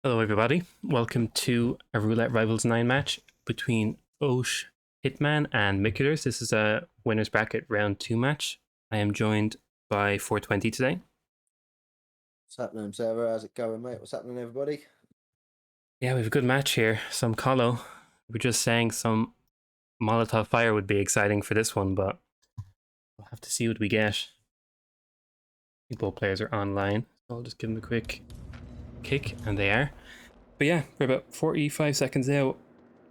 Hello everybody, welcome to a Roulette Rivals 9 match between OhsHitman and Mikulers. This is a winner's bracket round 2 match. I am joined by 420 today. What's happening, server? How's it going, mate? What's happening, everybody? Yeah, we have a good match here. Some Colo. We're just saying some Molotov fire would be exciting for this one, but we'll have to see what we get. I think both players are online, so I'll just give them a quick kick, and they are. But yeah, we're about 45 seconds out.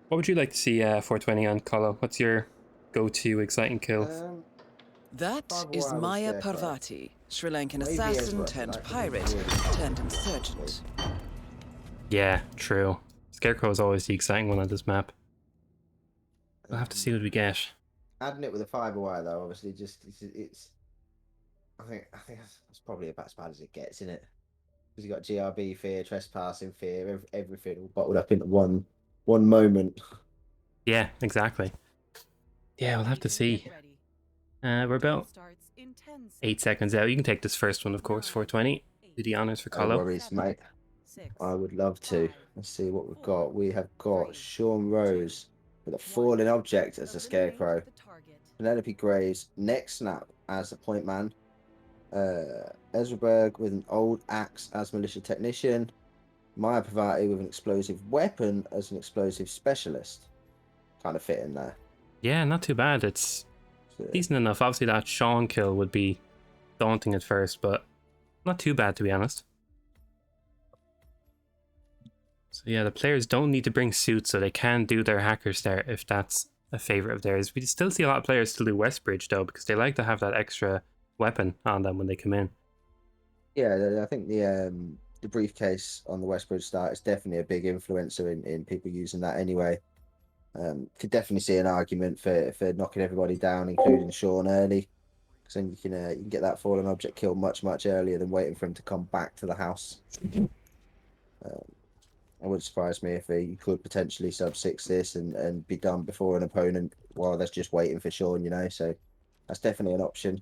What would you like to see 420 on Colo? What's your go-to exciting kill? That is Maya Parvati, Sri Lankan assassin turned pirate turned insurgent. Yeah, true. Scarecrow is always the exciting one on this map. We'll have to see what we get. Adding it with a fiber wire, though, obviously, it's. I think that's probably about as bad as it gets, isn't it? Because you got GRB fear, trespassing fear, everything all bottled up into one moment. Yeah, exactly. Yeah, we'll have to see. We're about 8 seconds out. You can take this first one, of course, 420. Do the honors for Colo. No worries, mate. I would love to. Let's see what we've got. We have got Sean Rose with a falling object as a scarecrow. Penelope Graves, neck snap as a point man. Ezra Berg with an old axe as militia technician. Maya Parvati with an explosive weapon as an explosive specialist. Kind of fit in there. Yeah, not too bad. It's decent enough. Obviously, that Sean kill would be daunting at first, but not too bad, to be honest. So yeah, the players don't need to bring suits, so they can do their hacker start if that's a favorite of theirs. We still see a lot of players still do Westbridge, though, because they like to have that extra weapon on them when they come in. Yeah, I think the briefcase on the Westbridge start is definitely a big influencer in people using that anyway. Could definitely see an argument for knocking everybody down, including Sean early, because then you can get that fallen object kill much earlier than waiting for him to come back to the house. It wouldn't surprise me if you could potentially sub 6 this and be done before an opponent while that's just waiting for Sean, so that's definitely an option.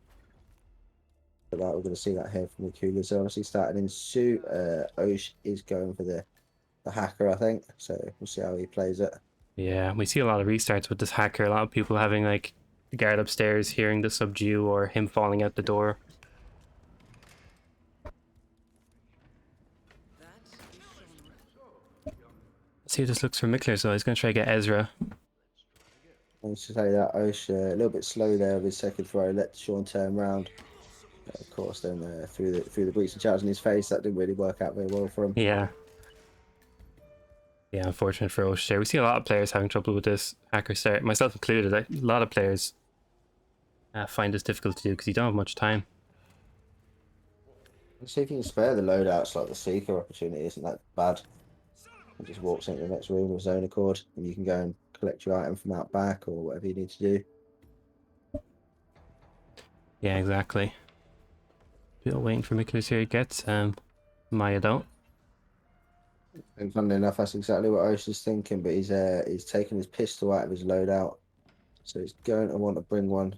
But that we're going to see that here from Mikulers. Obviously starting in suit. Osh is going for the hacker, I think. So we'll see how he plays it. Yeah, we see a lot of restarts with this hacker. A lot of people having like the guard upstairs hearing the subdue or him falling out the door. Let's see how this looks for Mikulers, though. He's going to try to get Ezra. I should say that Osh a little bit slow there with his second throw. Let Sean turn around. Of course, then through the breach and charge in his face, that didn't really work out very well for him. Yeah, unfortunate for Osh there. We see a lot of players having trouble with this hacker start, myself included. A lot of players find this difficult to do because you don't have much time. Let's see if you can spare the loadouts, like the Seeker opportunity isn't that bad. He just walks into the next room with his own accord, and you can go and collect your item from out back or whatever you need to do. Yeah, exactly. Still waiting for Mikulers here. He gets Maya though. And funnily enough, that's exactly what Osh is thinking. But he's taking his pistol out of his loadout, so he's going to want to bring one.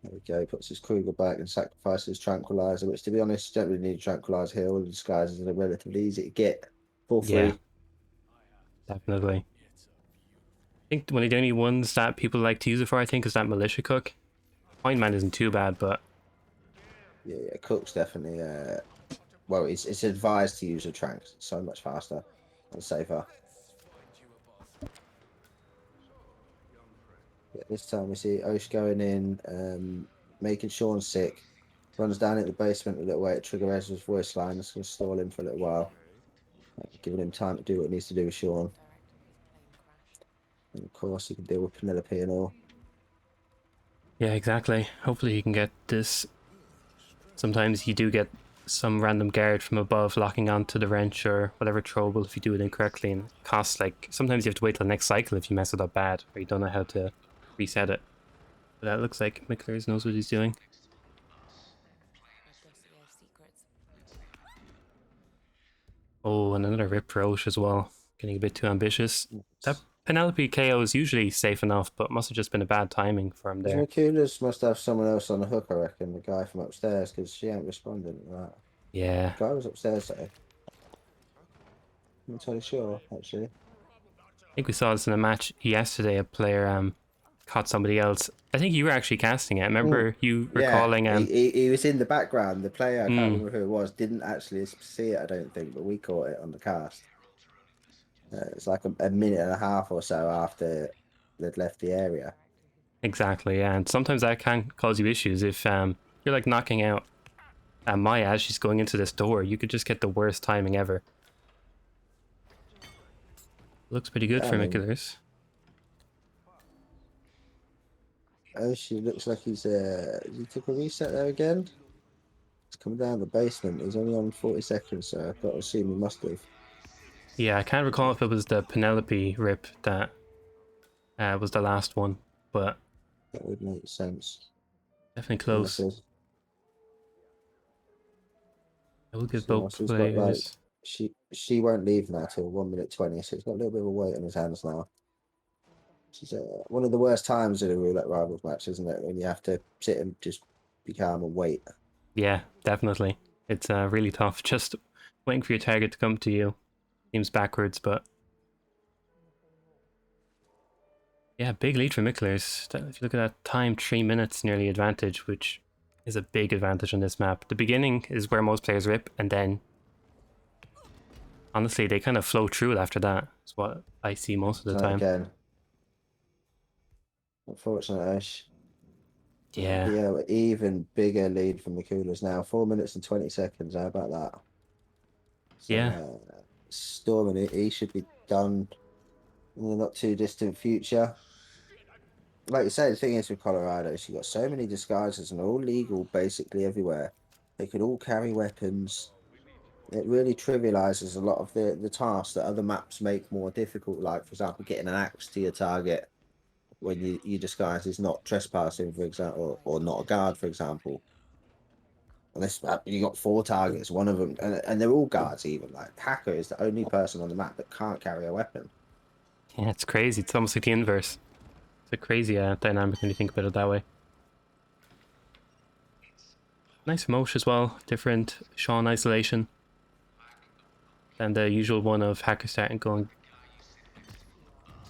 There we go. He puts his Kruger back and sacrifices his tranquilizer. Which, to be honest, you don't really need a tranquilizer here. All the disguises are relatively easy to get for free. Yeah, definitely. I think one of the only ones that people like to use it for, I think, is that militia cook. Point Man isn't too bad, but Yeah, Cook's definitely. Well, it's advised to use a trank. It's so much faster and safer. Yeah, this time we see Osh going in, making Sean sick. Runs down into the basement a little way to trigger Ezra's voice line. That's going to stall him for a little while, giving him time to do what he needs to do with Sean. And of course, he can deal with Penelope and all. yeah, exactly. Hopefully he can get this. Sometimes you do get some random guard from above locking onto the wrench or whatever throwable if you do it incorrectly, and it costs like, sometimes you have to wait till the next cycle if you mess it up bad or you don't know how to reset it. But that looks like Mikulers knows what he's doing. Oh, and another rip Roche as well. Getting a bit too ambitious. That Penelope KO is usually safe enough, but must have just been a bad timing for him there. Mikulers must have someone else on the hook, I reckon. The guy from upstairs, because she ain't responding to that. Yeah. The guy was upstairs, though. I'm not totally sure, actually. I think we saw this in a match yesterday. A player caught somebody else. I think you were actually casting it. Remember you recalling? Yeah, he was in the background. The player, I can't remember who it was, didn't actually see it, I don't think, but we caught it on the cast. It's like a minute and a half or so after they'd left the area. Exactly, yeah. And sometimes that can cause you issues if you're like knocking out Maya as she's going into this door. You could just get the worst timing ever. Looks pretty good for Mikulers. Oh, she looks like he took a reset there again. He's coming down the basement. He's only on 40 seconds, so I've got to assume he must have. Yeah, I can't recall if it was the Penelope rip that was the last one, but that would make sense. Definitely close. I will give both players. Got, like, she won't leave now till 1 minute 20, so he's got a little bit of a weight on his hands now. This is one of the worst times in a Roulette Rivals match, isn't it? When you have to sit and just be calm and wait. Yeah, definitely. It's really tough. Just waiting for your target to come to you. Seems backwards, but yeah, big lead for Mikulers. If you look at that time, 3 minutes nearly advantage, which is a big advantage on this map. The beginning is where most players rip, and then honestly, they kind of flow through it after that. Is what I see most of the time. Again. Unfortunately, yeah. Yeah, even bigger lead from Mikulers now. 4 minutes and 20 seconds. How about that? So, Yeah. Storming it, he should be done in the not too distant future. Like you say, the thing is with Colorado, she got so many disguises and they're all legal basically everywhere. They could all carry weapons. It really trivializes a lot of the tasks that other maps make more difficult, like, for example, getting an axe to your target when you disguise is not trespassing, for example, or not a guard, for example. And this map, you got 4 targets, one of them, and they're all guards even. Like, Hacker is the only person on the map that can't carry a weapon. Yeah, it's crazy. It's almost like the inverse. It's a crazy dynamic when you think about it that way. Nice Mosh as well. Different Sean isolation than the usual one of Hacker starting going.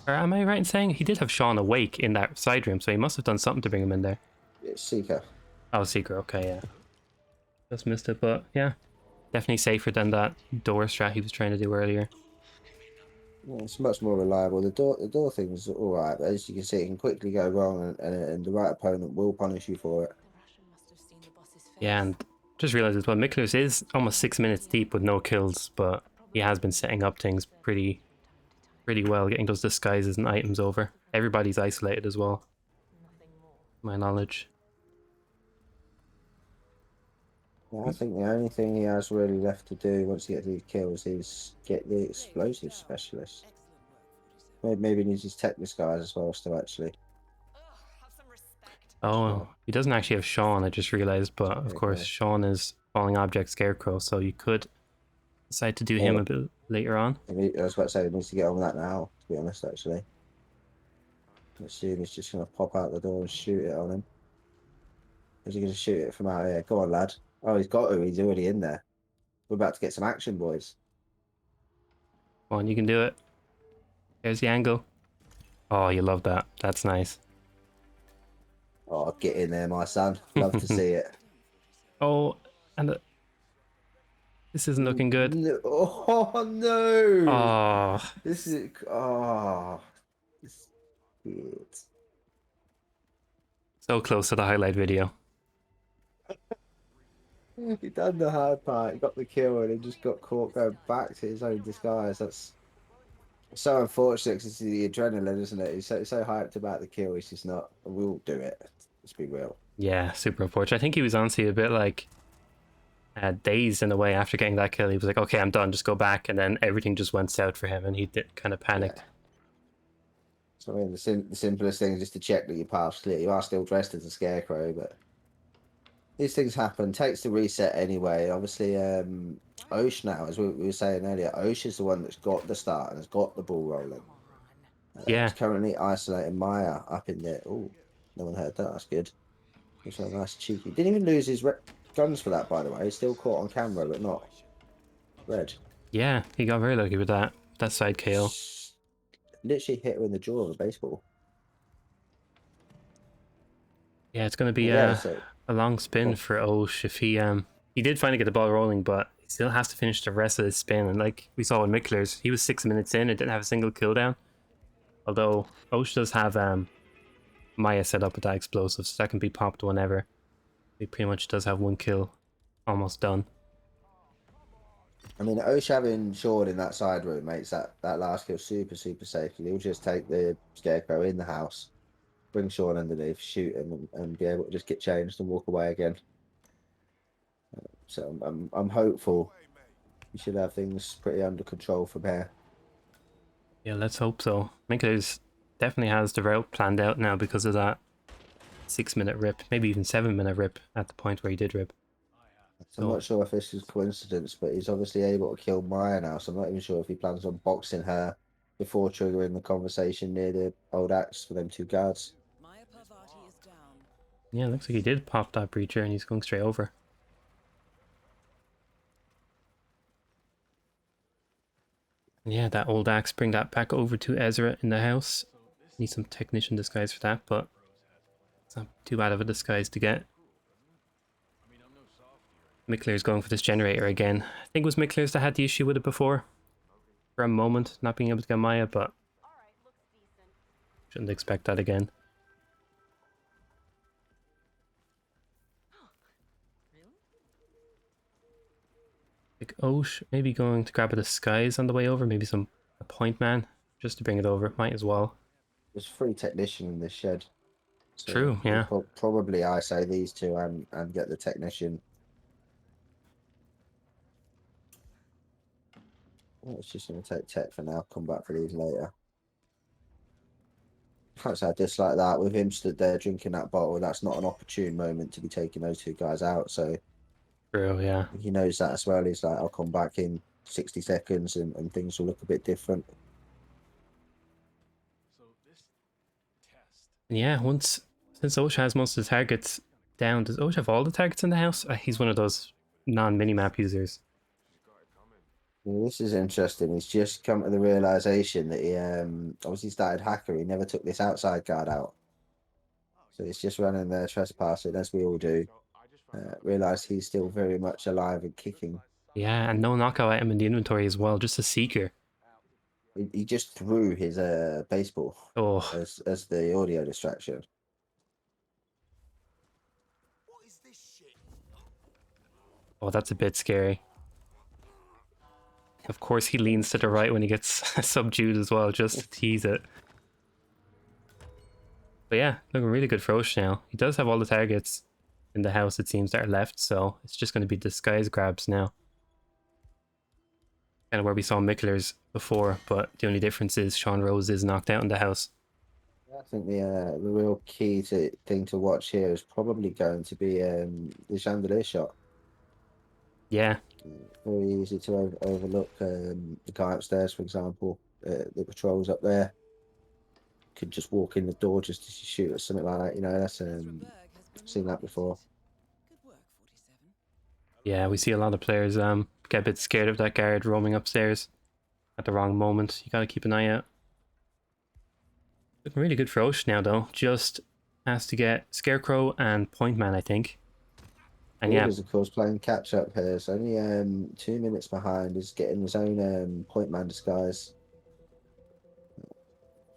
Or am I right in saying he did have Sean awake in that side room, so he must have done something to bring him in there? It's Seeker. Oh, Seeker, okay, yeah. Just missed it, but yeah. Definitely safer than that door strat he was trying to do earlier. Yeah, it's much more reliable. The door thing's alright, but as you can see, it can quickly go wrong, and the right opponent will punish you for it. Yeah, and just realized as well, Mikulers is almost 6 minutes deep with no kills, but he has been setting up things pretty well, getting those disguises and items over. Everybody's isolated as well, to my knowledge. Yeah, I think the only thing he has really left to do once he gets these kills is get the explosive specialist. Maybe he needs his tech disguise as well still, actually. Oh, he doesn't actually have Sean, I just realized, but of course Sean is falling object scarecrow, so you could decide to do him a bit later on. I was about to say, he needs to get on with that now, to be honest, actually. Let's see if he's just going to pop out the door and shoot it on him. Is he going to shoot it from out here? Go on, lad. Oh, he's got to. He's already in there. We're about to get some action, boys. Come on, you can do it. There's the angle. Oh, you love that. That's nice. Oh, get in there, my son. Love to see it. Oh, and this isn't looking good. No. Oh, no. Oh. This is... Oh. This is... So close to the highlight video. He done the hard part. He got the kill and he just got caught going back to his own disguise. That's so unfortunate because it's the adrenaline, isn't it? He's so hyped about the kill. He's just not. We'll do it. Let's be real. Yeah, super unfortunate. I think he was honestly a bit like dazed in a way after getting that kill. He was like, okay, I'm done, just go back. And then everything just went south for him and he kind of panicked. Yeah. So I mean, the simplest thing is just to check that your path's clear. You are still dressed as a scarecrow, but these things happen. Takes the reset anyway. Obviously, Osh now, as we were saying earlier, Osh is the one that's got the start and has got the ball rolling. Yeah. He's currently isolating Maya up in there. Oh, no one heard that. That's good. It's a nice cheeky. Didn't even lose his guns for that, by the way. He's still caught on camera, but not red. Yeah, he got very lucky with that side KO. Literally hit her in the jaw with a baseball. Yeah, it's going to be a long spin for Osh if he did finally get the ball rolling, but he still has to finish the rest of his spin. And like we saw with Mikulers, he was 6 minutes in and didn't have a single kill down. Although Osh does have Maya set up with that explosive, so that can be popped whenever. He pretty much does have one kill almost done. I mean, Osh having Sean in that side room makes that last kill super safe. He'll just take the scarecrow in the house, bring Sean underneath, shoot him, and be able to just get changed and walk away again. So I'm hopeful we should have things pretty under control from here. Yeah, let's hope so. Mikulers definitely has the route planned out now because of that 6 minute rip, maybe even 7 minute rip at the point where he did rip. I'm not sure if this is coincidence, but he's obviously able to kill Maya now, so I'm not even sure if he plans on boxing her before triggering the conversation near the old axe for them two guards. Yeah, looks like he did pop that breacher and he's going straight over. Yeah, that old axe, bring that back over to Ezra in the house. Need some technician disguise for that, but it's not too bad of a disguise to get. Mikulers going for this generator again. I think it was Mikulers that had the issue with it before. For a moment, not being able to get Maya, but shouldn't expect that again. Like Osh, maybe going to grab a disguise on the way over, maybe a point man, just to bring it over. Might as well. There's free technician in this shed. So true, yeah. Probably I say these two and get the technician. Well, it's just going to take tech for now. Come back for these later. Can't say I dislike that. With him stood there drinking that bottle, that's not an opportune moment to be taking those two guys out. So True, yeah. he knows that as well. He's like, I'll come back in 60 seconds and things will look a bit different. Yeah, since Osh has most of the targets down, does Osh have all the targets in the house? He's one of those non-minimap users. Well, this is interesting. He's just come to the realization that he obviously started hacker. He never took this outside guard out. So he's just running there trespassing, as we all do. Realised he's still very much alive and kicking. Yeah, and no knockout item in the inventory as well, just a seeker. He just threw his baseball as the audio distraction. Oh, that's a bit scary. Of course he leans to the right when he gets subdued as well, just to tease it. But yeah, looking really good for Osh now. He does have all the targets in the house, it seems, that are left, so it's just going to be disguise grabs now. Kind of where we saw Mikulers before, but the only difference is Sean Rose is knocked out in the house. I think the real key thing to watch here is probably going to be the chandelier shot. Yeah, Very easy to overlook the guy upstairs, for example. The patrols up there could just walk in the door just to shoot or something like that. You know, that's seen that before. yeah, we see a lot of players get a bit scared of that guard roaming upstairs at the wrong moment. You gotta keep an eye out. Looking really good for Osh now though. Just has to get Scarecrow and Point Man, I think. And yeah, Orders, of course, playing catch up here. It's only 2 minutes behind. Is getting his own point man disguise.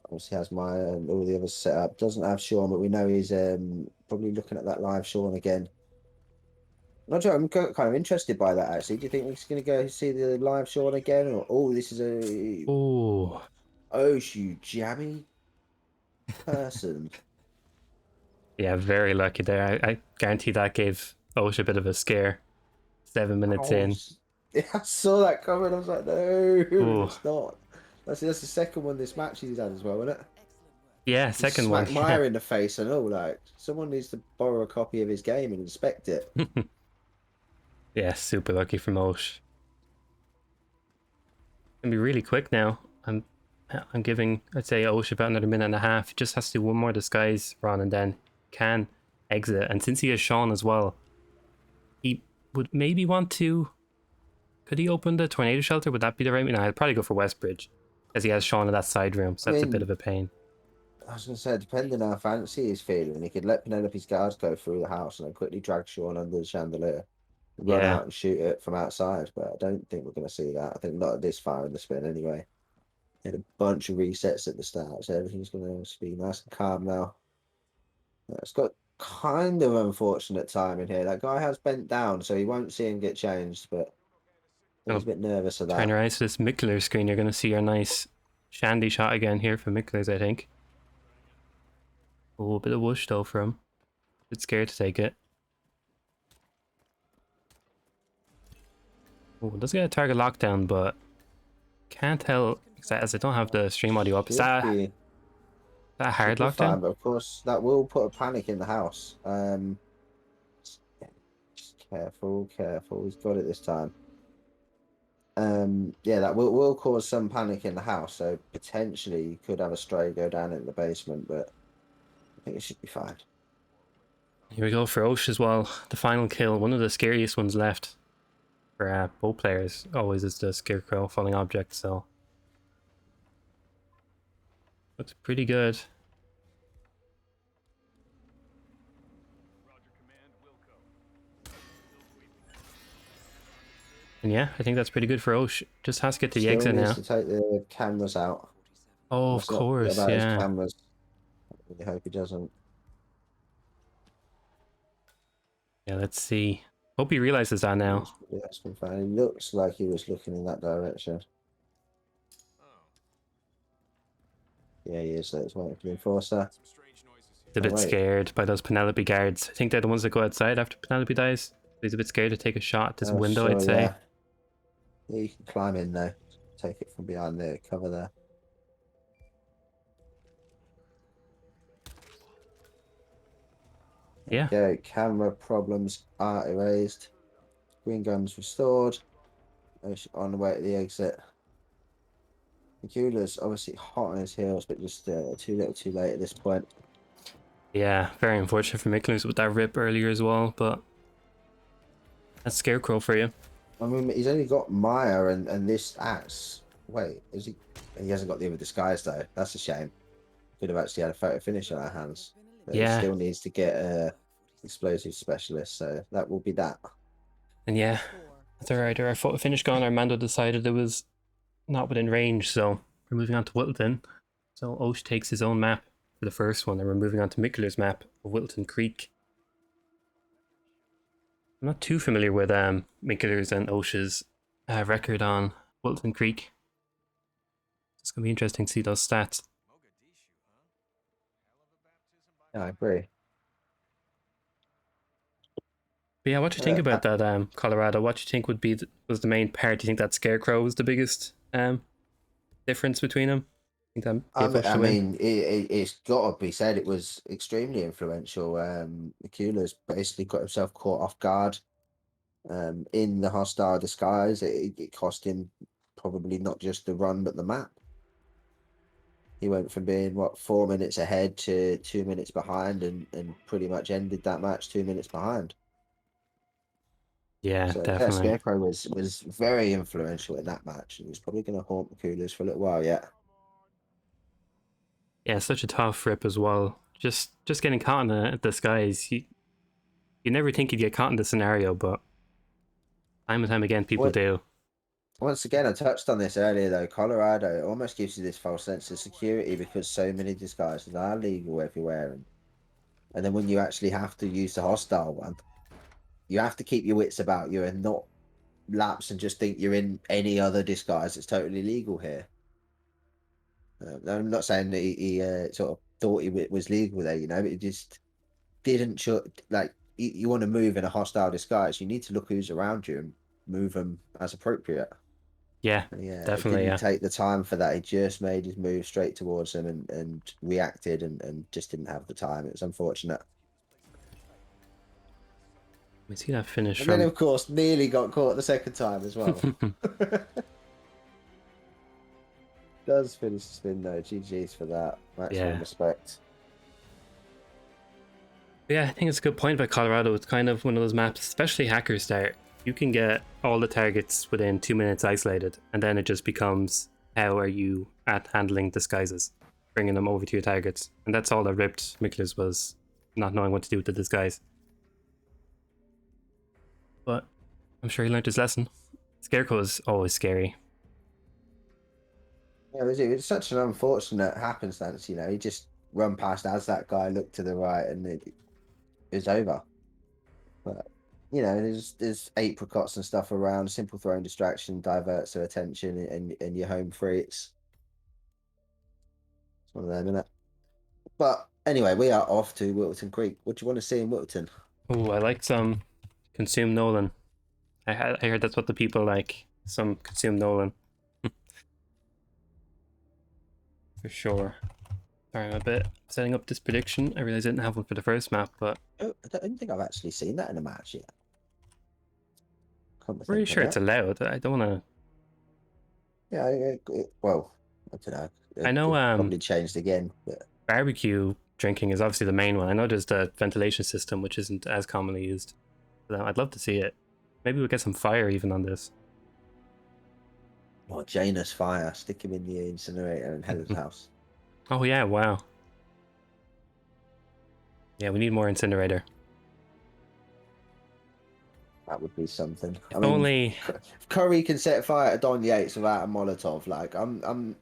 Obviously has Maya and all the others set up. Doesn't have Sean, but we know he's probably looking at that live Sean again. Not sure. I'm kind of interested by that actually. Do you think he's going to go see the live Sean again, or oh, this is a oh you jammy person? yeah, very lucky there. I guarantee that gave Osh a bit of a scare. 7 minutes in. Yeah, I saw that coming. I was like, no, Oh it's not. That's the second one this match he's had as well, isn't it? yeah, He second one. smacked Meyer in the face and all. Like, someone needs to borrow a copy of his game and inspect it. Yeah, super lucky from Osh. Gonna be really quick now. I'm giving, I'd say, Osh about another minute and a half. He just has to do one more disguise run and then can exit. And since he has Sean as well, he would maybe want to. Could he open the tornado shelter? Would that be the right? No, I'd probably go for Westbridge, as he has Sean in that side room. So that's a bit of a pain. I was going to say, depending on how fancy he's feeling, he could let Penelope's guards go through the house and then quickly drag Sean under the chandelier, run Yeah, out and shoot it from outside. But I don't think we're going to see that. I think not this far in the spin anyway. Had a bunch of resets at the start, so everything's going to be nice and calm now. It's got kind of unfortunate timing here. That guy has bent down, so he won't see him get changed, but he's a bit nervous of turn that. your eyes to this Mikulers screen. You're going to see your nice Shandy shot again here for Mikulers, I think. Oh, a bit of whoosh though for him. A bit scared to take it. Oh, does get a target lockdown, but can't tell as I don't have the stream audio up. Is that a hard lockdown? Fine, but of course that will put a panic in the house. Just careful. He's got it this time. Yeah, that will cause some panic in the house. So potentially you could have a stray go down in the basement, but I think it should be fine. Here we go for Osh as well. The final kill, one of the scariest ones left for both players. Always is the Scarecrow falling object, so looks pretty good. And yeah, I think that's pretty good for Osh. Just has to get to the exit now. To take the cameras out. Oh, of course, yeah. His cameras. I really hope he doesn't. Yeah, let's see. Hope he realizes that now. Yeah, it's been fine. He looks like he was looking in that direction. Yeah, he is. So it's waiting for the enforcer. He's a bit scared by those Penelope guards. I think they're the ones that go outside after Penelope dies. He's a bit scared to take a shot at this window, I'd say. Yeah, you can climb in though. Take it from behind the cover there. Yeah. Okay, camera problems are erased. Green guns restored. On the way to the exit. Mikulers obviously hot on his heels, but just too little too late at this point. Yeah, very unfortunate for Mikulers with that rip earlier as well, but that's Scarecrow for you. I mean, he's only got Maya and this axe. Wait, is he? He hasn't got the other disguise though. That's a shame. Could have actually had a photo finish on our hands. But yeah. He still needs to get a explosive specialist, so that will be that. And yeah, that's alright. Our photo finish gone. Armando decided it was not within range, so we're moving on to Whittleton. So Osh takes his own map for the first one, and we're moving on to Mikulers' map of Whittleton Creek. I'm not too familiar with Mikulers and Osh's record on Whittleton Creek. It's going to be interesting to see those stats. Yeah, I agree. But yeah, what do you think about that Colorado? What do you think was the main part? Do you think that Scarecrow was the biggest difference between them? think that gave Osh I the win. mean, it's got to be said it was extremely influential. Mikulers basically got himself caught off guard in the hostile disguise. It cost him probably not just the run, but the map. He went from being, what, 4 minutes ahead to 2 minutes behind and pretty much ended that match 2 minutes behind. Yeah, So yeah, definitely. Scarecrow was very influential in that match, and he's probably going to haunt Mikulers for a little while yet. Yeah, such a tough rip as well. Just getting caught in the disguise. You never think you'd get caught in this scenario, but time and time again, people do. Once again, I touched on this earlier though. Colorado almost gives you this false sense of security because so many disguises are legal everywhere, and then when you actually have to use the hostile one, you have to keep your wits about you and not lapse and just think you're in any other disguise that's totally legal here. I'm not saying that he sort of thought he was legal there, but he just didn't like you want to move in a hostile disguise. You need to look who's around you and move them as appropriate. Yeah, Yeah, it definitely. didn't Yeah. take the time for that. He just made his move straight towards him and reacted and just didn't have the time. It was unfortunate. We see that finish And then, from. of course, nearly got caught the second time as well. Does finish the spin though. GG's for that. Maximum Yeah. respect. Yeah, I think it's a good point by Colorado. It's kind of one of those maps, especially Hacker Start. You can get all the targets within 2 minutes isolated, and then it just becomes how are you at handling disguises, bringing them over to your targets. And that's all that ripped Mikulers was not knowing what to do with the disguise. But I'm sure he learned his lesson. Scarecrow is always scary. Yeah, it was such an unfortunate happenstance. He just run past as that guy looked to the right, and it was over. But there's apricots and stuff around. Simple throwing distraction diverts their attention, and you're home free. It's one of them, isn't it? But anyway, we are off to Wilton Creek. What do you want to see in Wilton? Oh, I like some Consume Nolan. I heard that's what the people like. Some Consume Nolan. For sure. Sorry, I'm a bit setting up this prediction. I realized I didn't have one for the first map, but Oh, I don't think I've actually seen that in a match yet. I'm pretty sure it's allowed. I don't want to. Yeah, well, I don't know. I know It probably changed again, but barbecue drinking is obviously the main one. I know there's the ventilation system, which isn't as commonly used. So I'd love to see it. Maybe we'll get some fire even on this. Janus fire, stick him in the incinerator in Helen's house. Oh yeah, wow. Yeah, we need more incinerator. That would be something. If only if Curry can set fire to Don Yates without a Molotov, like I'm. Do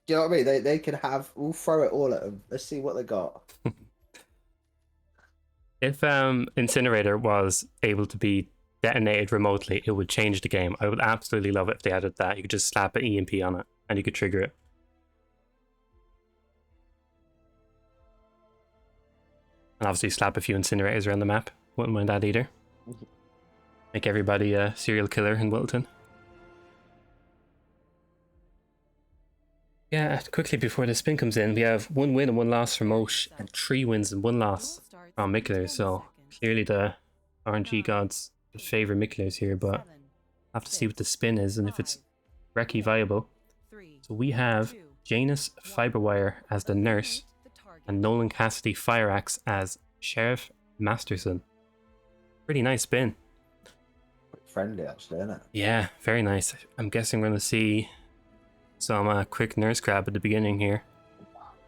you know what I mean? They can have. We'll throw it all at them. Let's see what they got. if incinerator was able to be detonated remotely, it would change the game. I would absolutely love it if they added that. You could just slap an EMP on it and you could trigger it. And obviously slap a few incinerators around the map. Wouldn't mind that either. Make everybody a serial killer in Wilton. Yeah, quickly before the spin comes in, we have 1 win and 1 loss from Osh, and 3 wins and 1 loss from Mikulers. So clearly the RNG gods favour Mikulers here, but I'll have to see what the spin is and if it's recce viable. So we have Janus Fiberwire as the nurse, and Nolan Cassidy Fire Axe as Sheriff Masterson. Pretty nice spin. Quite friendly, actually, isn't it? Yeah, very nice. I'm guessing we're going to see some quick nurse grab at the beginning here.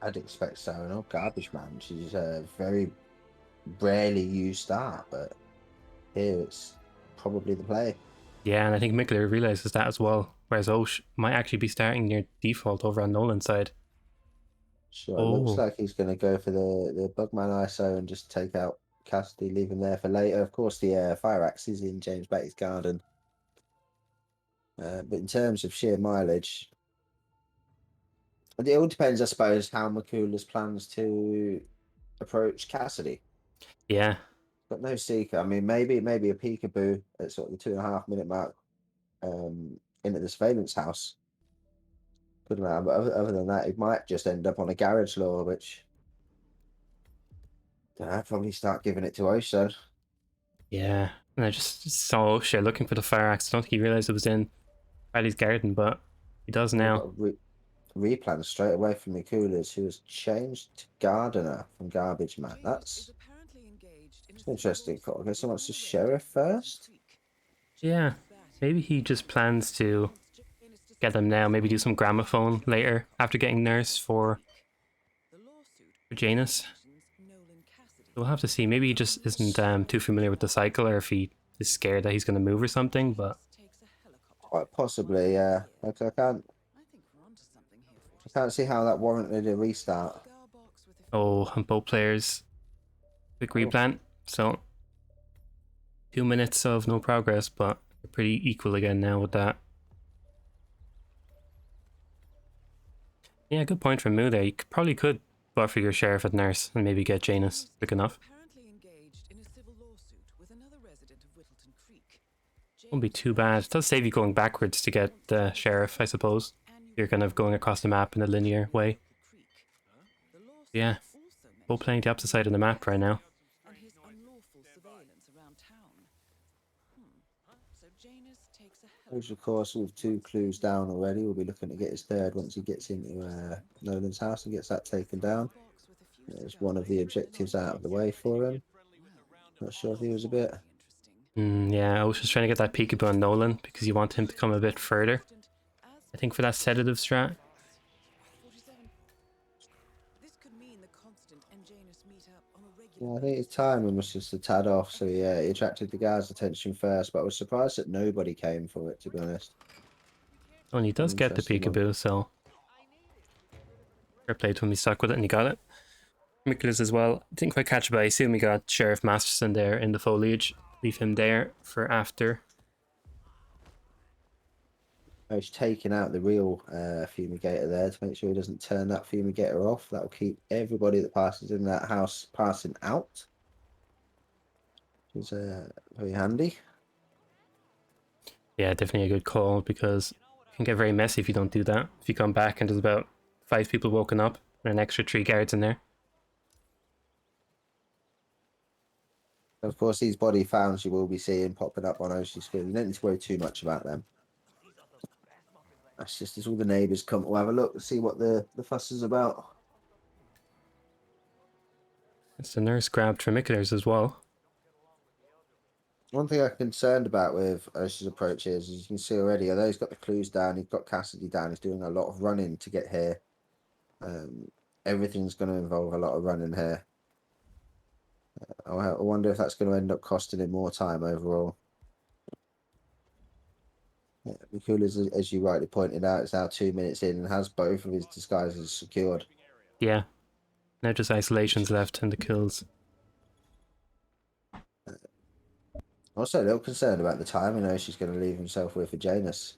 I'd expect so. No, Garbage Man. She's a very rarely used start, but here it's probably the play. Yeah, and I think Mikler realizes that as well. Whereas Osh might actually be starting near default over on Nolan's side. Sure, it looks like he's going to go for the Bugman ISO and just take out Cassidy, leave him there for later. Of course, the Fire Axe is in James Bates' garden. But in terms of sheer mileage, it all depends, I suppose, how Mikulers plans to approach Cassidy. Yeah. Got no seeker. I mean, maybe a peekaboo at sort of the 2.5 minute mark into the surveillance house. good man. But other than that, it might just end up on a garage law, which I'd probably start giving it to Osh. Yeah, and I just saw O'Shea looking for the fire axe. I don't think he realized it was in Riley's garden, but he does We've now. got a replan straight away from Mikulers, who has changed to Gardener from Garbage Man. That's interesting call. I guess someone's to Sheriff first. Yeah, maybe he just plans to get them now. Maybe do some gramophone later after getting Nurse for Janus. We'll have to see. Maybe he just isn't too familiar with the cycle, or if he is scared that he's going to move or something. But Quite possibly, yeah. I can't see how that warranted a restart. oh, and both players quick replant. So 2 minutes of no progress, but they're pretty equal again now with that. Yeah, good point from Moo there. You probably could buffer your Sheriff at Nurse and maybe get Janus quick enough. Won't be too bad. It does save you going backwards to get the Sheriff, I suppose. You're kind of going across the map in a linear way. Yeah, both playing the opposite side of the map right now. Which, of course, with 2 clues down already, we'll be looking to get his third once he gets into Nolan's house and gets that taken down. There's one of the objectives out of the way for him. Not sure if he was a bit. Yeah, I was just trying to get that peekaboo on Nolan because you want him to come a bit further. I think for that sedative strat. Yeah, I think his timing was just a tad off, so yeah, he attracted the guy's attention first, but I was surprised that nobody came for it, to be honest. Oh, and he does get the Interesting one. peekaboo, so fair play to him, he stuck with it and he got it. Mikulers as well. Didn't quite catch it, but I assume we got Sheriff Masterson there in the foliage. Leave him there for after. He's taking out the real fumigator there to make sure he doesn't turn that fumigator off. That will keep everybody that passes in that house passing out. Which is very handy. Yeah, definitely a good call because it can get very messy if you don't do that. If you come back and there's about 5 people woken up and an extra 3 guards in there. Of course, these body founds you will be seeing popping up on Osh's screen. You don't need to worry too much about them. That's just as all the neighbours come to have a look and see what the fuss is about. It's the Nurse grabbed for Mikulers as well. One thing I'm concerned about with Osh's approach is, as you can see already, although he's got the clues down, he's got Cassidy down, he's doing a lot of running to get here. Everything's going to involve a lot of running here. I wonder if that's going to end up costing him more time overall. Yeah, Mikulers, as you rightly pointed out, is now 2 minutes in and has both of his disguises secured. Yeah. Now just isolations left and the kills. Also, a little concerned about the time. I know she's going to leave himself with for Janus.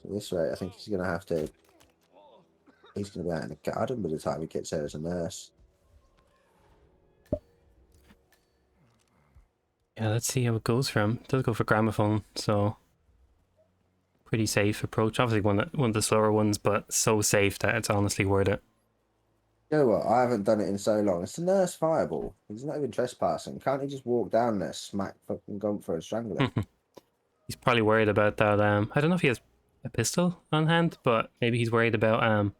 At this rate, I think he's going to have to. He's going to be out in the garden by the time he gets there as a nurse. Yeah, let's see how it goes for him. It does go for gramophone, so pretty safe approach. Obviously one of the slower ones, but so safe that it's honestly worth it. You know what? I haven't done it in so long. It's a nurse fireball. He's not even trespassing. Can't he just walk down there, smack fucking Gunther and strangle him? He's probably worried about that. I don't know if he has a pistol on hand, but maybe he's worried about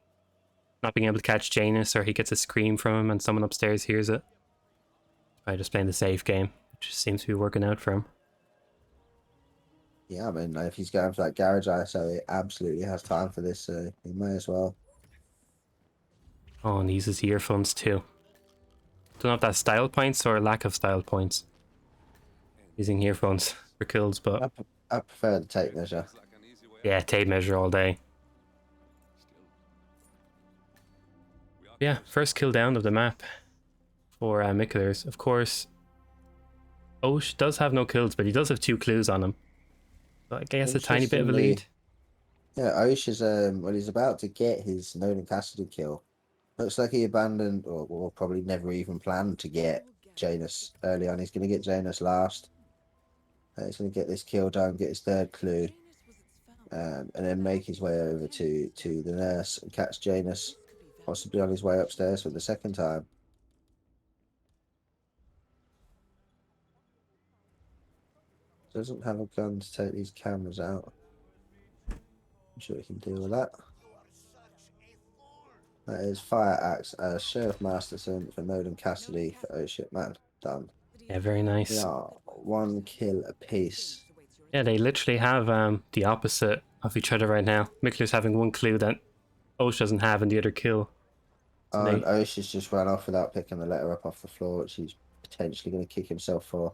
not being able to catch Janus, or he gets a scream from him and someone upstairs hears it. By just playing the safe game, which seems to be working out for him. Yeah, I mean, if he's going for that garage ISO, he absolutely has time for this, so he may as well. Oh, and he uses earphones too. Don't know if that's style points or lack of style points. Using earphones for kills, but I prefer the tape measure. Yeah, tape measure all day. Yeah, first kill down of the map for Mikulers. Of course, Osh does have no kills, but he does have 2 clues on him. So I guess a tiny bit of a lead. Yeah, Osh is well, he's about to get his Nolan Cassidy kill. Looks like he abandoned, or probably never even planned to get Janus early on. He's going to get Janus last. He's going to get this kill done, get his 3rd clue. and then make his way over to the nurse and catch Janus, possibly on his way upstairs for the second time. Doesn't have a gun to take these cameras out. I'm sure he can deal with that. That is Fire Axe, Sheriff Masterson for Nolan Cassidy for OhsHitman. Done. Yeah, very nice. Yeah, 1 kill apiece. Yeah, they literally have the opposite of each other right now. Mikulers having 1 clue that Osh doesn't have and the other kill. So And Osh has just run off without picking the letter up off the floor, which he's potentially going to kick himself for.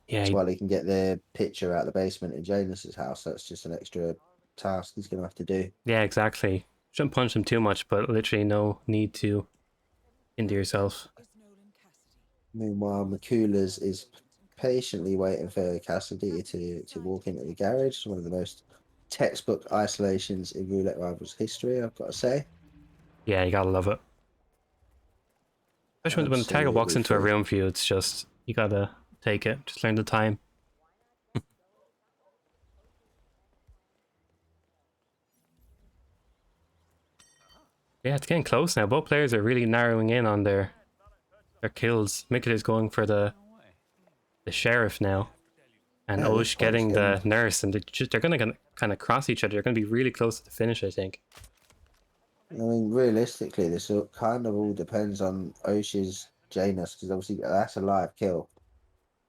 yeah, While he can get the picture out of the basement in Janus's house, that's just an extra task he's going to have to do. yeah, exactly. Shouldn't punch him too much, but literally no need to hinder yourself. Meanwhile, Mikulers is patiently waiting for Cassidy to walk into the garage. It's one of the most textbook isolations in Roulette Rivals history, I've got to say. Yeah, you gotta love it. Especially when the tagger walks into a room for you, it's just, you gotta take it. Just learn the time. Yeah, it's getting close now. Both players are really narrowing in on their kills. Mikulers going for the sheriff now, and Osh getting the nurse, and they're gonna kind of cross each other. They're gonna be really close to the finish, I think. I mean, realistically, this kind of all depends on Osh's Janus, because obviously that's a live kill.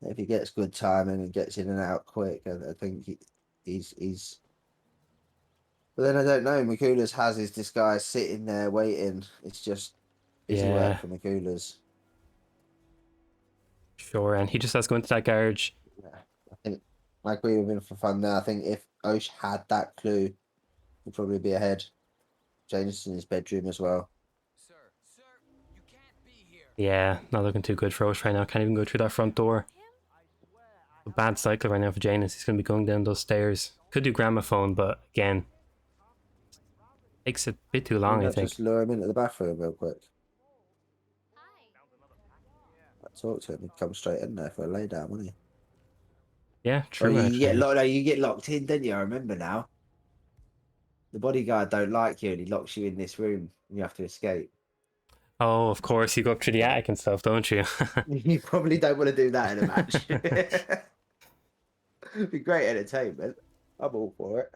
If he gets good timing and gets in and out quick, I think he's. But then I don't know. Mikulers has his disguise sitting there waiting. It's just busy work for Mikulers. Sure, and he just has to go into that garage. Yeah, I think I agree with him for fun there. I think if Osh had that clue, he'd probably be ahead. Janus in his bedroom as well. Sir, you can't be here. Yeah, not looking too good for Osh right now. Can't even go through that front door. A bad cycle right now for Janus. He's going to be going down those stairs. Could do gramophone, but again, takes a bit too long, I think. Just lure him into the bathroom real quick. I talk to him. He'd come straight in there for a lay down, wouldn't he? Yeah, true. You get locked in, didn't you? I remember now. The bodyguard don't like you, and he locks you in this room, and you have to escape. Oh, of course, you go up through the attic and stuff, don't you? You probably don't want to do that in a match. It'd be great entertainment. I'm all for it.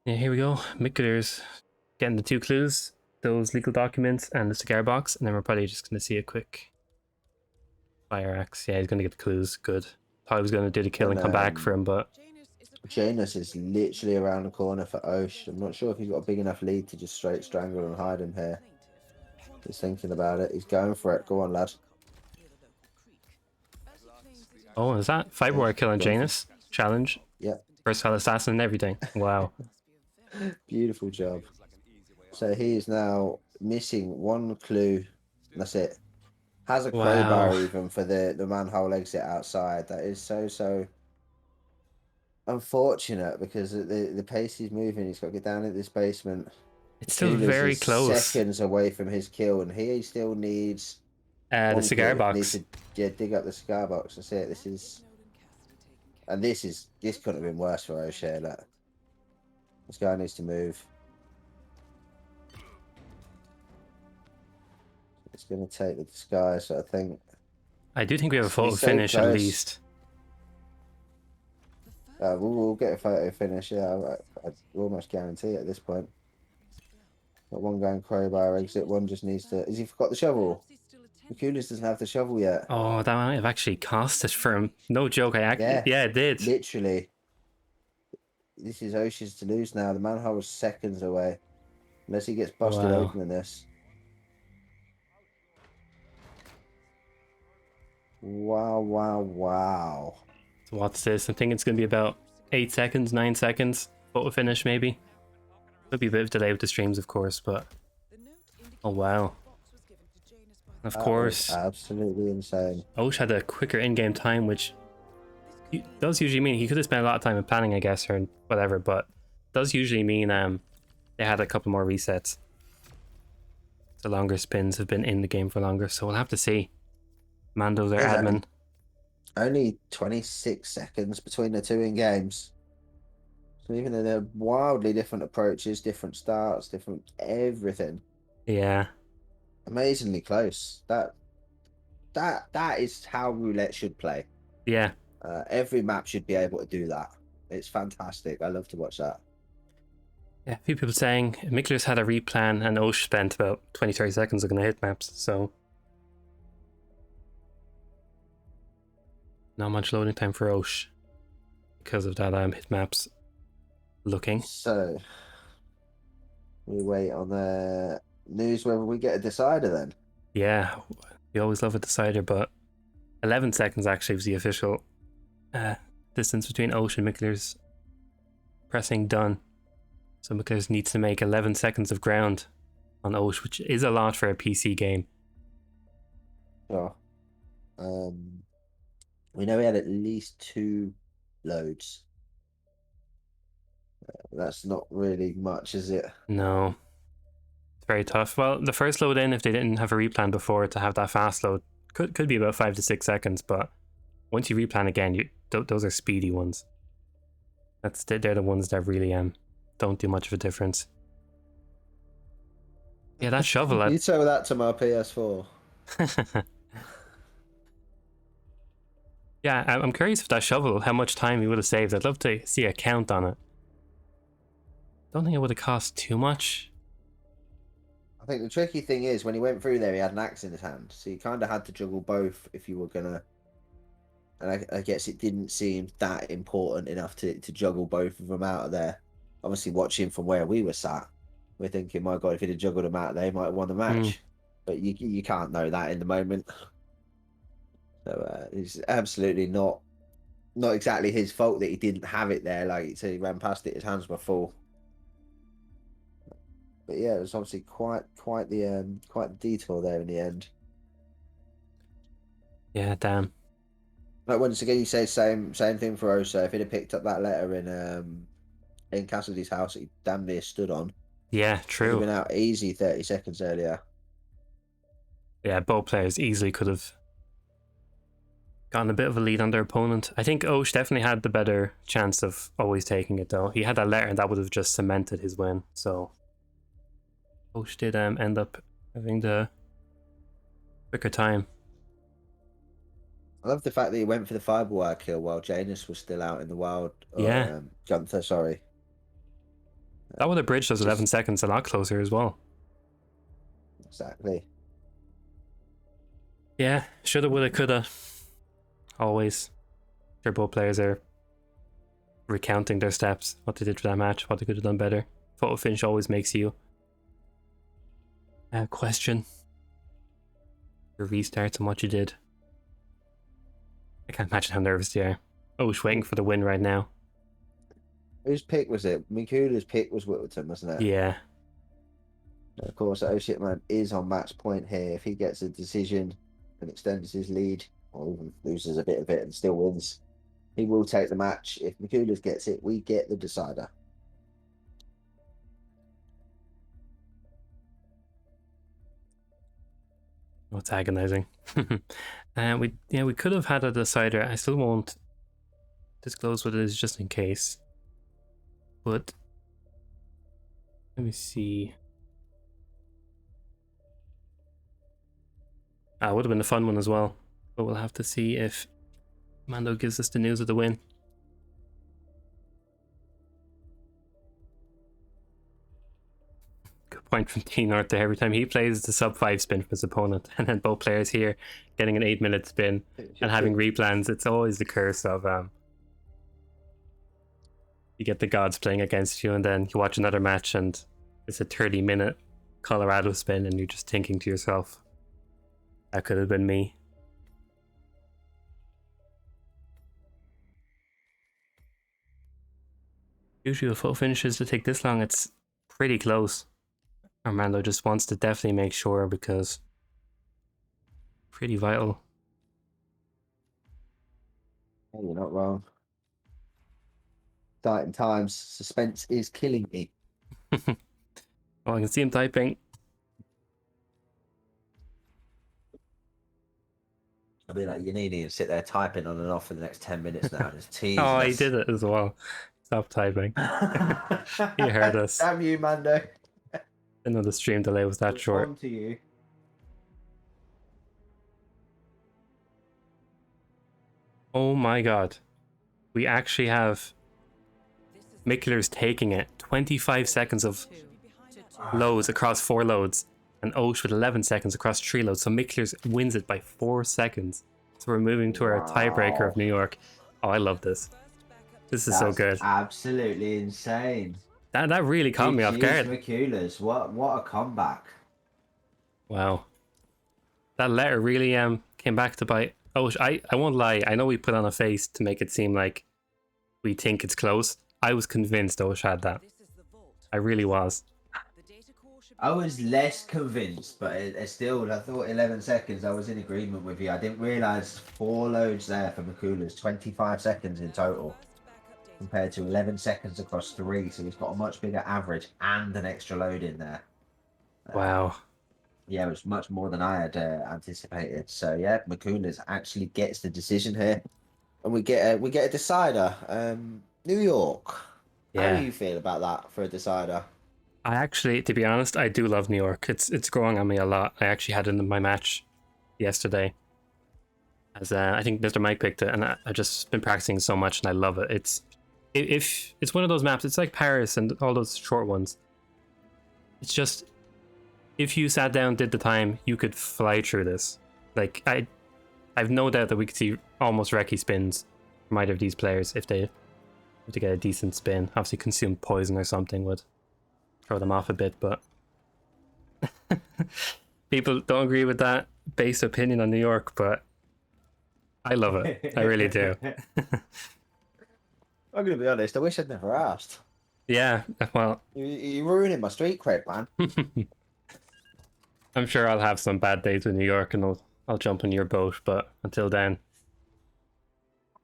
Yeah, here we go. Mikulers getting the 2 clues, those legal documents and the cigar box, and then we're probably just going to see a quick fire axe. Yeah, he's going to get the clues. Good. Thought he was going to do the kill and come back for him, but Janus is literally around the corner for Osh. I'm not sure if he's got a big enough lead to just straight strangle and hide him here. He's thinking about it. He's going for it. Go on, lad. oh, is that Fiberwire kill on Janus? Challenge? Yeah. Versatile assassin and everything. Wow. Beautiful job. So he is now missing 1 clue. That's it. Has a crowbar even for the manhole exit outside. That is so unfortunate, because the pace he's moving, he's got to get down into this basement. It's still very close. Seconds away from his kill, and he still needs the cigar box. Needs to dig up the cigar box. That's it. This couldn't have been worse for O'Shea. This guy needs to move. It's going to take the disguise, I think. I do think we have a photo finish at least. We'll get a photo finish, yeah. I almost guarantee it at this point. Got 1 going crowbar exit, 1 just needs to... Has he forgot the shovel? Mikulers doesn't have the shovel yet. Oh, that might have actually cost it for him. No joke, yeah, it did. Literally. This is Osh's to lose now. The manhole is seconds away. Unless he gets busted open in this. Wow. So what's this? I think it's going to be about 8 seconds, 9 seconds. Photo finish, maybe. Could be a bit of delay with the streams, of course, but... Oh, wow. Of course. Absolutely insane. Osh had a quicker in-game time, which does usually mean he could have spent a lot of time in planning, I guess, or whatever, but does usually mean they had a couple more resets. The longer spins have been in the game for longer, so we'll have to see. Mando's our admin. Only 26 seconds between the two in games. So even though they're wildly different approaches, different starts, different everything, Yeah, amazingly close. That is how roulette should play. yeah. Every map should be able to do that. It's fantastic. I love to watch that. Yeah, a few people saying Mikulers had a replan and Osh spent about 20-30 seconds looking at hit maps, so not much loading time for Osh because of that hit maps looking. So we wait on the news whether we get a decider then. Yeah, we always love a decider, but 11 seconds actually was the official distance between Osh and Mikulers. Pressing done. So Mikulers needs to make 11 seconds of ground on Osh, which is a lot for a PC game. Sure. We know we had at least 2 loads. That's not really much, is it? No. It's very tough. Well, the first load in, if they didn't have a replan before to have that fast load, could be about 5 to 6 seconds, but once you replan again, those are speedy ones. They're the ones that really don't do much of a difference. Yeah, that shovel. You tell that to my PS4. Yeah, I'm curious if that shovel, how much time he would have saved. I'd love to see a count on it. Don't think it would have cost too much. I think the tricky thing is when he went through there, he had an axe in his hand, so you kind of had to juggle both if you were gonna. And I guess it didn't seem that important enough to juggle both of them out of there. Obviously, watching from where we were sat, we're thinking, my God, if he'd have juggled them out there, he might have won the match. But you can't know that in the moment. So it's absolutely not exactly his fault that he didn't have it there. Like so he ran past it, his hands were full. But yeah, it was obviously quite the detour there in the end. Yeah, damn. Like once again, you say same thing for Oso. If he'd have picked up that letter in Cassidy's house, he damn near stood on. Yeah, He'd true. have been out easy 30 seconds earlier. Yeah, both players easily could have gotten a bit of a lead on their opponent. I think Osh definitely had the better chance of always taking it, though. He had that letter, and that would have just cemented his win. So Osh did end up having the quicker time. I love the fact that he went for the fiber wire kill while Janus was still out in the wild. Yeah. Gunther, sorry. That would have bridged those 11 seconds a lot closer as well. Exactly. Yeah, shoulda, woulda, coulda. Always. Sure, both players are recounting their steps, what they did for that match, what they could have done better. Photo finish always makes you question your restarts and what you did. I can't imagine how nervous they are. Osh waiting for the win right now. Whose pick was it? Mikulers' pick was Whittleton, wasn't it? Yeah. Of course, OhsHitman is on match point here. If he gets a decision and extends his lead, or even loses a bit of it and still wins, he will take the match. If Mikulers gets it, we get the decider. Oh, it's agonizing. We could have had a decider. I still won't disclose what it is just in case. But let me see. It would have been a fun one as well. But we'll have to see if Mando gives us the news of the win. Good point from T North there. Every time he plays the sub 5 spin from his opponent, and then both players here getting an 8-minute spin and having replans, it's always the curse of you get the gods playing against you, and then you watch another match and it's a 30-minute Colorado spin, and you're just thinking to yourself, that could have been me. Usually with full finishes to take this long, it's pretty close. Armando just wants to definitely make sure because pretty vital. Hey, you're not wrong. Exciting times. Suspense is killing me. Oh, I can see him typing. be like, you need to sit there typing on and off for the next 10 minutes now. Just tease Oh, us. he did it as well. Stop typing. He heard us. Damn you, Mando. I know the stream delay was that short. On to you. Oh my god. We actually have Mikulers taking it. 25 seconds of loads across 4 loads. And Osh with 11 seconds across 3 loads. So Mikulers wins it by 4 seconds. So we're moving to our tiebreaker of New York. Oh, I love this. This is so good. Absolutely insane. That really caught me off guard. Mikulers, what a comeback. Wow. That letter really came back to bite. Oh, I won't lie. I know we put on a face to make it seem like we think it's close. I was convinced Osh had that. I really was. I was less convinced, but it still, I thought 11 seconds, I was in agreement with you. I didn't realise 4 loads there for Mikulers, 25 seconds in total, compared to 11 seconds across 3, so he's got a much bigger average and an extra load in there. Wow. Yeah, it was much more than I had anticipated. So yeah, Mikulers actually gets the decision here, and we get a decider. New York. Yeah. How do you feel about that for a decider? I actually, to be honest, I do love New York. It's growing on me a lot. I actually had it in my match yesterday, as I think Mr. Mike picked it, and I've just been practicing so much, and I love it. If it's one of those maps, it's like Paris and all those short ones. It's just, if you sat down, did the time, you could fly through this. Like I've no doubt that we could see almost recce spins from either of these players if they were to get a decent spin. Obviously, consume poison or something would throw them off a bit, but people don't agree with that base opinion on New York, but I love it. I really do. I'm gonna be honest. I wish I'd never asked. Yeah, well, you're ruining my street cred, man. I'm sure I'll have some bad days with New York, and I'll jump in your boat. But until then,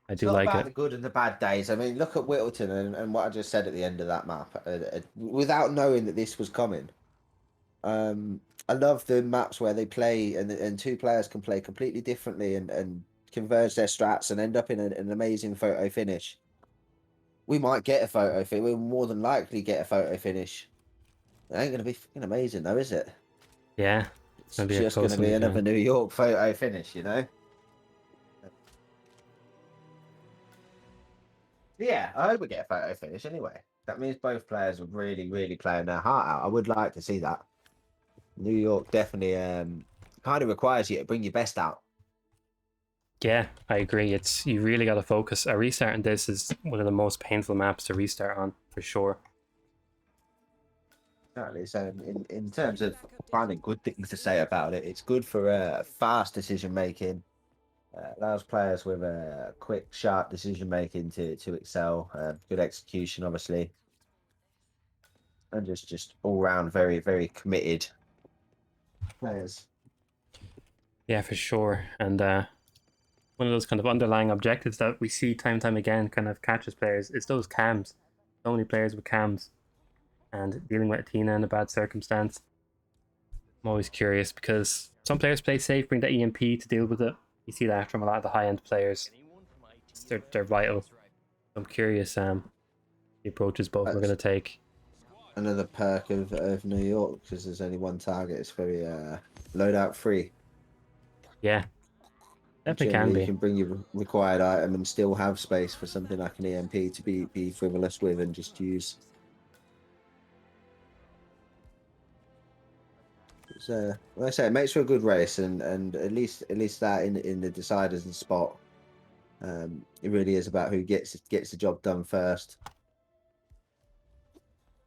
I do like it. The good and the bad days. I mean, look at Whittleton and what I just said at the end of that map. Without knowing that this was coming, I love the maps where they play and 2 players can play completely differently and converge their strats and end up in an amazing photo finish. We might get a photo finish. We'll more than likely get a photo finish. It ain't gonna be fucking amazing though, is it? Yeah, it's just gonna be another New York photo finish, you know. Yeah, I hope we get a photo finish anyway. That means both players are really, really playing their heart out. I would like to see that. New York definitely kind of requires you to bring your best out. Yeah, I agree. You really got to focus. A restart in this is one of the most painful maps to restart on, for sure. Exactly. So in terms of finding good things to say about it, it's good for fast decision making. Allows players with a quick, sharp decision making to excel. Good execution, obviously, and just all round very, very committed players. Yeah, for sure. And one of those kind of underlying objectives that we see time and time again kind of catches players is those cams. So many players with cams and dealing with Athena in a bad circumstance. I'm always curious because some players play safe, bring the EMP to deal with it. You see that from a lot of the high-end players. They're vital. I'm curious the approaches both we're going to take. Another perk of New York, because there's only one target. It's very loadout free. Yeah, definitely can be. You can bring your required item and still have space for something like an EMP to be frivolous with and just use. So, like I say, it makes for a good race, and at least that in the deciders and spot, it really is about who gets the job done first.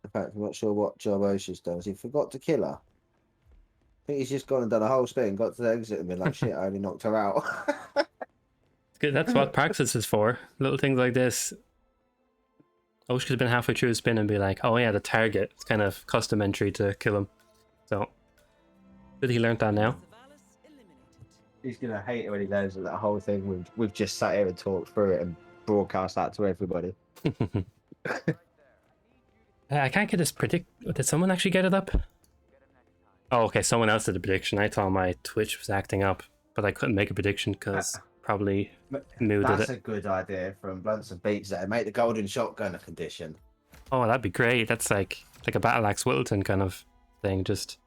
In fact, I'm not sure what job Osha's done. He forgot to kill her. I think he's just gone and done a whole spin, got to the exit and been like, shit, I only knocked her out. It's good. That's what practice is for. Little things like this. Osh could have been halfway through his spin and be like, oh yeah, the target. It's kind of custom entry to kill him. So, good he learned that now. He's going to hate it when he learns that whole thing. We've just sat here and talked through it and broadcast that to everybody. I can't get this predict. Did someone actually get it up? Oh, okay. Someone else did the prediction. I thought my Twitch was acting up. but I couldn't make a prediction because probably Moo did That's it. a good idea from Blunts and Beats there. Make the golden shotgun a condition. Oh, that'd be great. That's like a Battle Axe Whittleton kind of thing. Just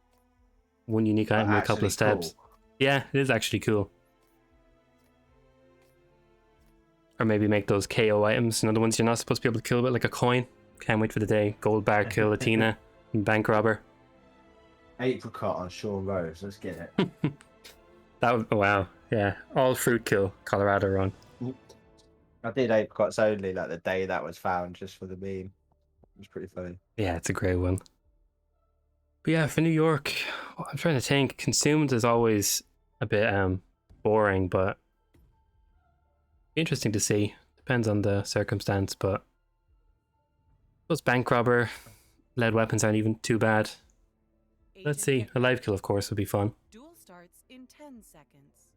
one unique item with a couple of steps. Cool. Yeah, it is actually cool. Or maybe make those KO items, the ones you're not supposed to be able to kill with, like a coin. Can't wait for the day. Gold bar kill Athena and bank robber. Apricot on Sean Rose. Let's get it. That would, wow, yeah. All fruit kill Colorado run. I did Apricots only like the day that was found just for the meme. It was pretty funny. Yeah, it's a great one. But yeah, for New York, I'm trying to think. Consumed is always a bit boring, but interesting to see. Depends on the circumstance, but those bank robber lead weapons aren't even too bad. Let's see. A live kill, of course, would be fun. Duel starts in 10 seconds.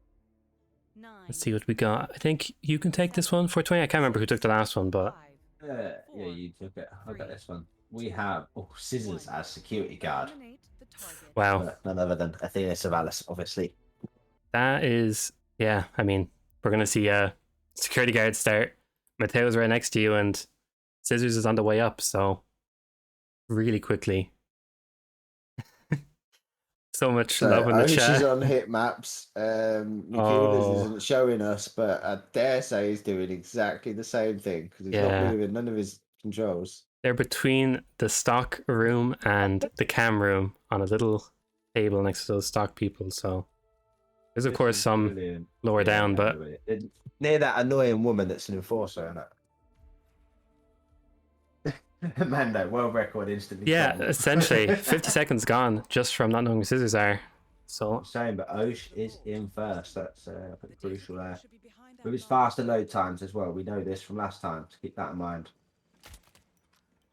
9. Let's see what we got. I think you can take this one. 420. I can't remember who took the last one, but Yeah, you took it. I got this one. We have Scissors as security guard. wow. None other than Athena Savalas, obviously. That is, yeah, I mean, we're going to see a security guard start. Mateo's right next to you, and Scissors is on the way up, so really quickly. So much love in the She's chat. on hit maps. Mikulers isn't showing us, but I dare say he's doing exactly the same thing because he's not moving none of his controls. They're between the stock room and the cam room on a little table next to those stock people, so there's of course some lower down, but near that annoying woman that's an enforcer, isn't it? Mando, world record instantly. yeah, gone. essentially 50 seconds gone just from not knowing where Scissors are. So Same, but Osh is in first. That's pretty crucial there. With his faster load times as well. We know this from last time, so keep that in mind.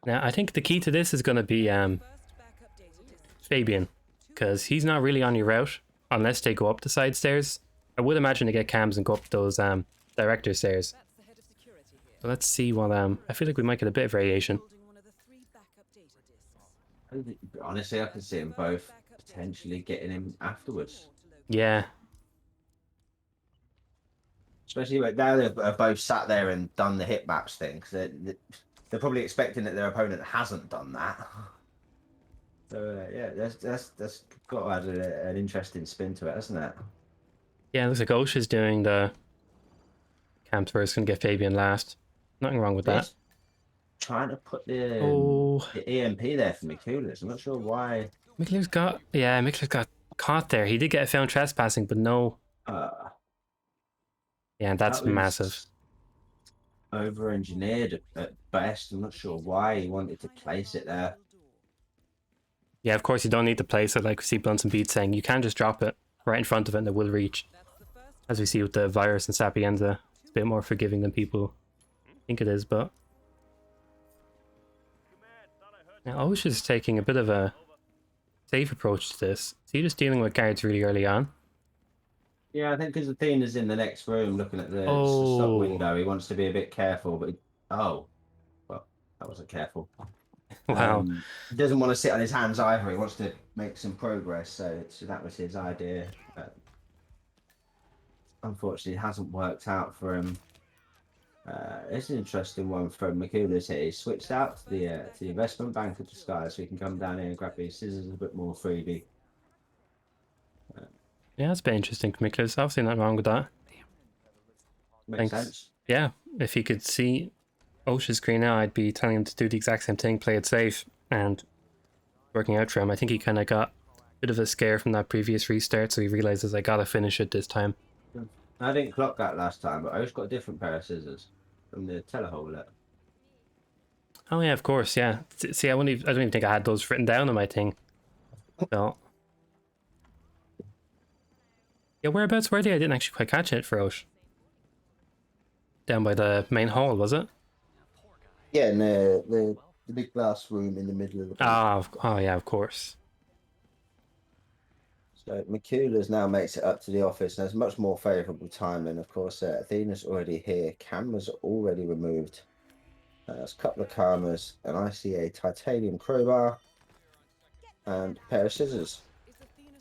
now I think the key to this is going to be Fabian, because he's not really on your route unless they go up the side stairs. I would imagine they get cams and go up those director stairs. So let's see what I feel like we might get a bit of variation. Honestly, I can see them both potentially getting him afterwards. Yeah. Especially like now they've both sat there and done the hit maps thing, because they're probably expecting that their opponent hasn't done that. So yeah, that's got to add an interesting spin to it, hasn't it? Yeah, it looks like Osh is doing the camps first, gonna get Fabian last. Nothing wrong with that. Trying to put the EMP there for Mikulers. I'm not sure why. Mikulers got caught there. He did get found trespassing, but no. Yeah, that's massive. Over-engineered at best. I'm not sure why he wanted to place it there. Yeah, of course you don't need to place it, like we see Blunts and Beats saying. You can just drop it right in front of it and it will reach. As we see with the virus and Sapienza, it's a bit more forgiving than people think it is, but now Osh is taking a bit of a safe approach to this. Is he just dealing with guards really early on? Yeah, I think because Athena's in the next room looking at the stock window, he wants to be a bit careful, but well, that wasn't careful. Wow. He doesn't want to sit on his hands either. He wants to make some progress, so that was his idea. Unfortunately, it hasn't worked out for him. It's an interesting one from Mikulers here. He switched out to the investment bank of disguise, so he can come down here and grab these scissors a bit more freely. Yeah, that's a bit interesting for Mikulers. Obviously nothing wrong with that. Makes sense. Yeah, if he could see Osh's screen now, I'd be telling him to do the exact same thing, play it safe, and working out for him. I think he kind of got a bit of a scare from that previous restart, so he realizes I gotta finish it this time. I didn't clock that last time, but I just got a different pair of scissors from the telehole. Oh yeah, of course, yeah. See, I don't even think I had those written down on my thing. So yeah, whereabouts were they? I didn't actually quite catch it for Osh. Down by the main hall, was it? Yeah, in the big glass room in the middle of the oh yeah, of course. So Mikulers now makes it up to the office and has much more favourable timing. Of course, Athena's already here. Cameras are already removed. There's a couple of cameras, and I see a titanium crowbar and a pair of scissors.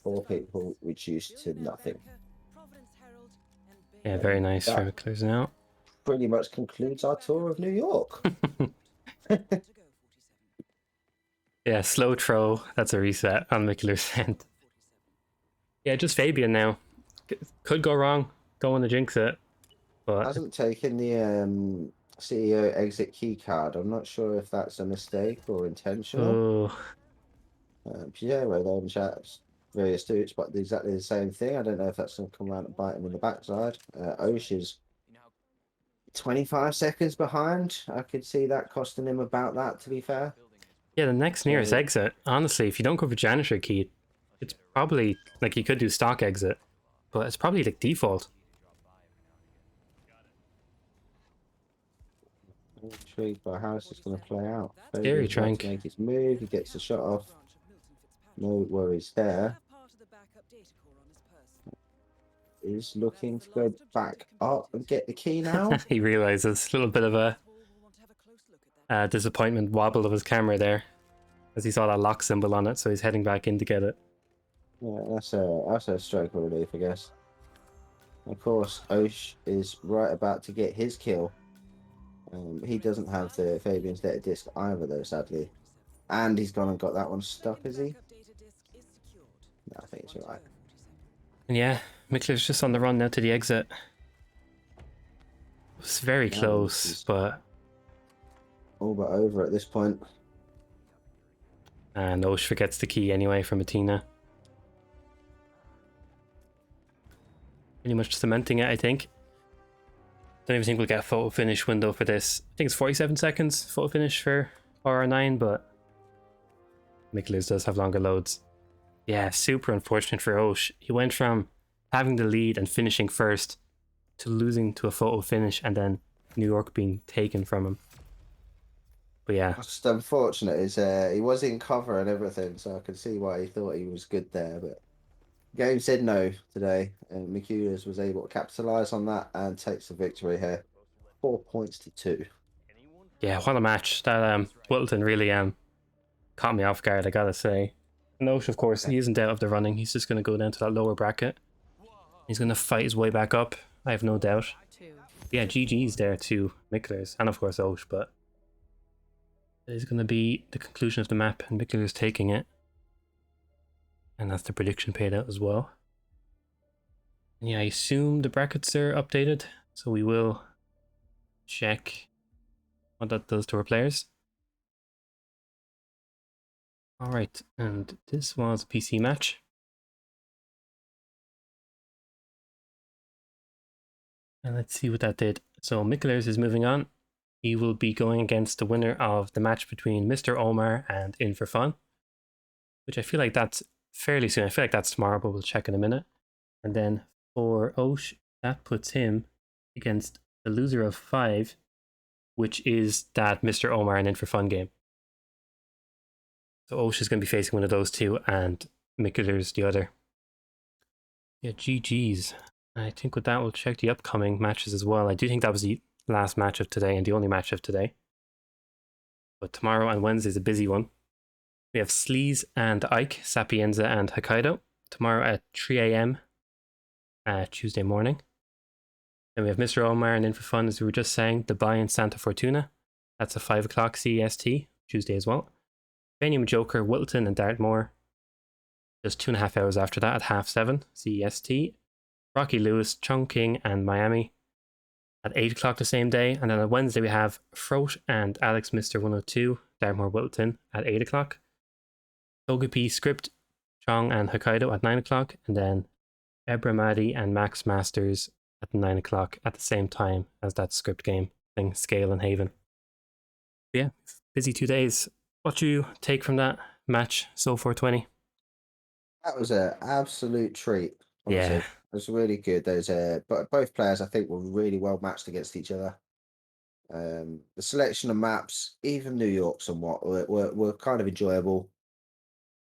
4 people reduced to nothing. Yeah, very nice That for Mikulers now. pretty much concludes our tour of New York. Yeah, slow throw. That's a reset on Mikulers' end. Yeah, just Fabian now. Could go wrong. Don't want to jinx it. But Hasn't taken the CEO exit key card. I'm not sure if that's a mistake or intentional. oh, Piero though in chat very astute, but exactly the same thing. I don't know if that's going to come around and bite him in the backside. Osh is 25 seconds behind. I could see that costing him about that, to be fair. yeah, the next nearest exit. Honestly, if you don't go for janitor key, it's probably like you could do stock exit, but it's probably like default. I'm intrigued by how this is going to play out. Scary Fabian's about Trank. to make his move. He gets the shot off. No worries there. Is looking to go back up and get the key now. He realizes a little bit of a disappointment wobble of his camera there, as he saw that lock symbol on it, so he's heading back in to get it. Yeah, that's a stroke of relief, I guess. Of course, Osh is right about to get his kill. He doesn't have the Fabian's data disc either, though, sadly. And he's gone and got that one stuck, is he? No, I think it's alright. And yeah, Mikulers just on the run now to the exit. It's very close, but all but over at this point. And Osh forgets the key anyway from Athena. Pretty much cementing it, I think. Don't even think we'll get a photo finish window for this. I think it's 47 seconds photo finish for RR9, but Mikulers does have longer loads. Yeah, super unfortunate for Osh. He went from having the lead and finishing first to losing to a photo finish and then New York being taken from him. But yeah. Just unfortunate is he was in cover and everything, so I could see why he thought he was good there, but game said no today, and Mikulers was able to capitalize on that and takes the victory here. 4 points to 2. Yeah, what a match. That Wilton really caught me off guard, I gotta say. Nosh, of course, he isn't out of the running. He's just gonna go down to that lower bracket. He's gonna fight his way back up, I have no doubt. Yeah, GG's there too, Mikulers, and of course Osh, but it is gonna be the conclusion of the map and Mikulers taking it. And that's the prediction paid out as well. And yeah, I assume the brackets are updated, so we will check what that does to our players. Alright, and this was a PC match. And let's see what that did. So Mikulers is moving on. He will be going against the winner of the match between Mr. Omar and In For Fun, which I feel like that's fairly soon. I feel like that's tomorrow, but we'll check in a minute. And then for Osh, that puts him against the loser of 5, which is that Mr. Omar and In For Fun game. So Osh is going to be facing one of those two, and Mikulers the other. Yeah, GG's. I think with that, we'll check the upcoming matches as well. I do think that was the last match of today and the only match of today. But tomorrow and Wednesday is a busy one. We have Sleaze and Ike, Sapienza and Hokkaido. Tomorrow at 3 AM, Tuesday morning. Then we have Mr. Omar and In For Fun, as we were just saying, Dubai and Santa Fortuna. That's a 5 o'clock CEST, Tuesday as well. Venium Joker, Wilton and Dartmoor. Just 2.5 hours after that at 7:30 CEST. Rocky Lewis, Chongqing and Miami at 8 o'clock the same day. And then on Wednesday we have Frote and Alex Mr. 102, Dartmoor Wilton at 8 o'clock. Togepi, Script, Chong and Hokkaido at 9 o'clock. And then Ebramadi and Max Masters at 9 o'clock at the same time as that Script game thing, Scale and Haven. But yeah, busy 2 days. What do you take from that match, So 420? That was an absolute treat. Honestly. Yeah. It was really good. But both players, I think, were really well matched against each other. The selection of maps, even New York, somewhat, were kind of enjoyable.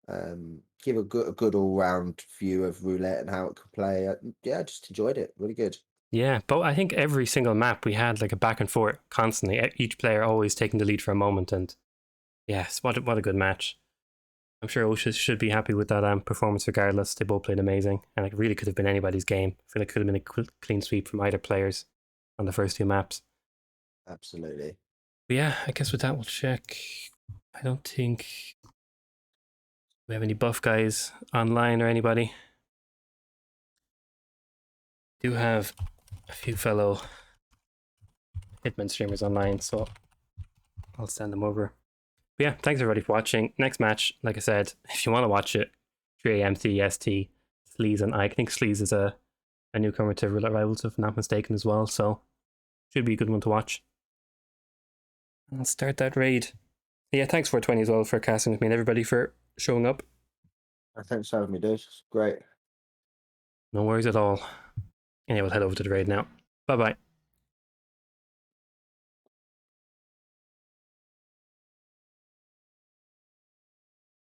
Give a good all round view of Roulette and how it could play. Yeah, I just enjoyed it. Really good. Yeah, but I think every single map we had like a back and forth constantly. Each player always taking the lead for a moment, and yes, what a good match. I'm sure Osha should be happy with that performance regardless. They both played amazing, and it really could have been anybody's game. I feel like it could have been a clean sweep from either players on the first two maps. Absolutely. But yeah, I guess with that we'll check. I don't think we have any buff guys online or anybody. Do have a few fellow Hitman streamers online, so I'll send them over. But yeah, thanks everybody for watching. Next match, like I said, if you want to watch it, 3 a.m. CEST, Sleaze and I think Sleaze is a newcomer to Roulette Rivals, if I'm not mistaken, as well, so should be a good one to watch. And let's start that raid. Yeah, thanks 420 as well for casting with me and everybody for showing up. Thanks for having me, dude. It's great. No worries at all. Anyway, we'll head over to the raid now. Bye bye.